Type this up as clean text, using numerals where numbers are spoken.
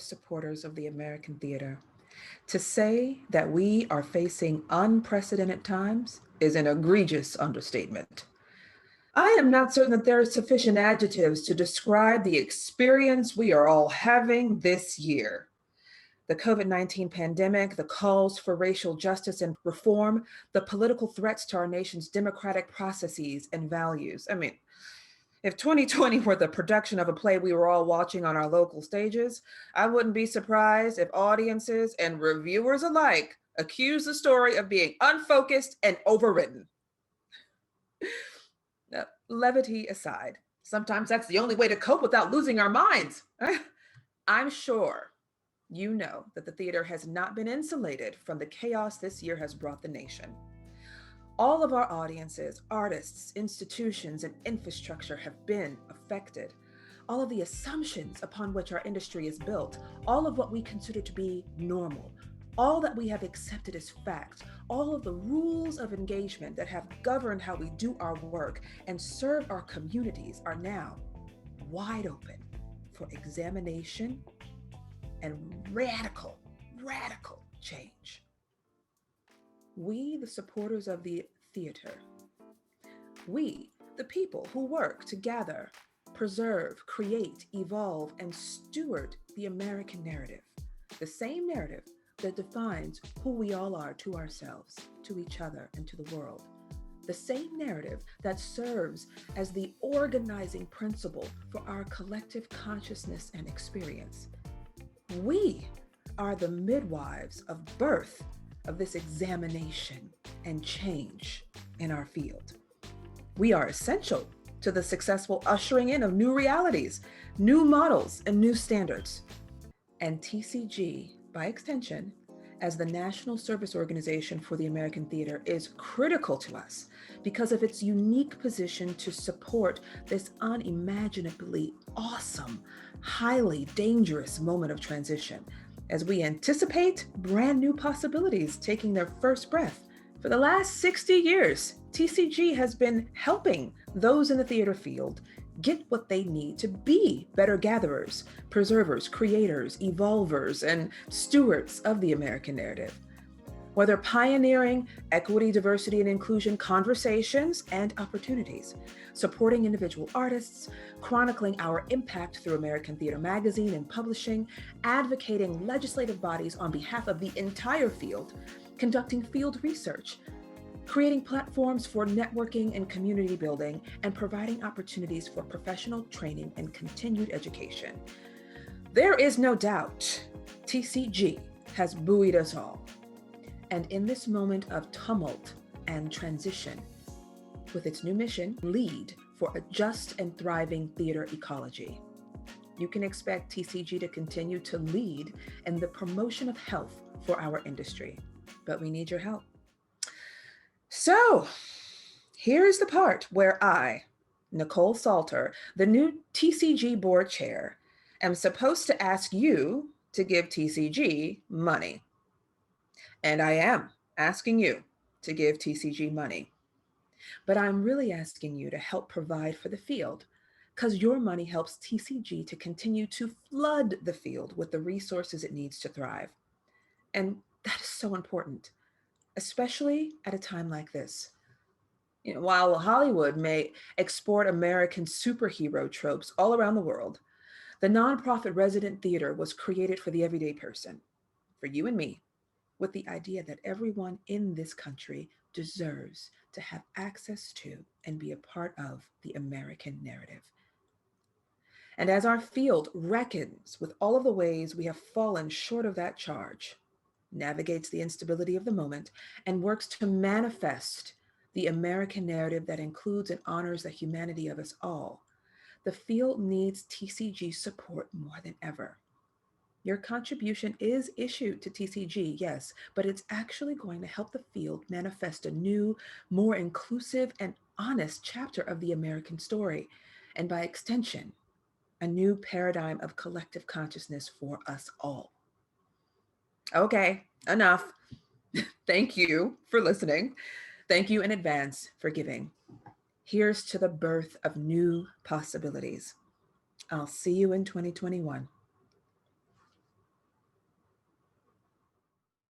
supporters of the American theater. To say that we are facing unprecedented times is an egregious understatement. I am not certain that there are sufficient adjectives to describe the experience we are all having this year. The COVID 19 pandemic, the calls for racial justice and reform, the political threats to our nation's democratic processes and values. I mean, if 2020 were the production of a play we were all watching on our local stages, I wouldn't be surprised if audiences and reviewers alike accused the story of being unfocused and overwritten. Now, levity aside, sometimes that's the only way to cope without losing our minds. I'm sure you know that the theater has not been insulated from the chaos this year has brought the nation. All of our audiences, artists, institutions, and infrastructure have been affected. All of the assumptions upon which our industry is built, all of what we consider to be normal, all that we have accepted as fact, all of the rules of engagement that have governed how we do our work and serve our communities are now wide open for examination and radical change. We, the supporters of the theater, we, the people who work to gather, preserve, create, evolve, and steward the American narrative, the same narrative that defines who we all are to ourselves, to each other, and to the world. The same narrative that serves as the organizing principle for our collective consciousness and experience. We are the midwives of birth of this examination and change in our field. We are essential to the successful ushering in of new realities, new models, and new standards. And TCG, by extension, as the National Service Organization for the American Theater, is critical to us because of its unique position to support this unimaginably awesome, highly dangerous moment of transition as we anticipate brand new possibilities taking their first breath. For the last 60 years, TCG has been helping those in the theater field get what they need to be better gatherers, preservers, creators, evolvers, and stewards of the American narrative. Whether pioneering equity, diversity, and inclusion conversations and opportunities, supporting individual artists, chronicling our impact through American Theater Magazine and publishing, advocating legislative bodies on behalf of the entire field, conducting field research, creating platforms for networking and community building, and providing opportunities for professional training and continued education. There is no doubt TCG has buoyed us all. And in this moment of tumult and transition, with its new mission, Lead for a Just and Thriving Theater Ecology, you can expect TCG to continue to lead in the promotion of health for our industry. But we need your help. So here's the part where I, Nicole Salter, the new TCG board chair, am supposed to ask you to give TCG money. And I am asking you to give TCG money. But I'm really asking you to help provide for the field because your money helps TCG to continue to flood the field with the resources it needs to thrive. And that is so important, especially at a time like this. While Hollywood may export American superhero tropes all around the world, the nonprofit resident theater was created for the everyday person, for you and me, with the idea that everyone in this country deserves to have access to and be a part of the American narrative. And as our field reckons with all of the ways we have fallen short of that charge, navigates the instability of the moment, and works to manifest the American narrative that includes and honors the humanity of us all, the field needs TCG support more than ever. Your contribution is issued to TCG, yes, but it's actually going to help the field manifest a new, more inclusive and honest chapter of the American story, and by extension, a new paradigm of collective consciousness for us all. Okay, enough. Thank you for listening. Thank you in advance for giving. Here's to the birth of new possibilities. I'll see you in 2021.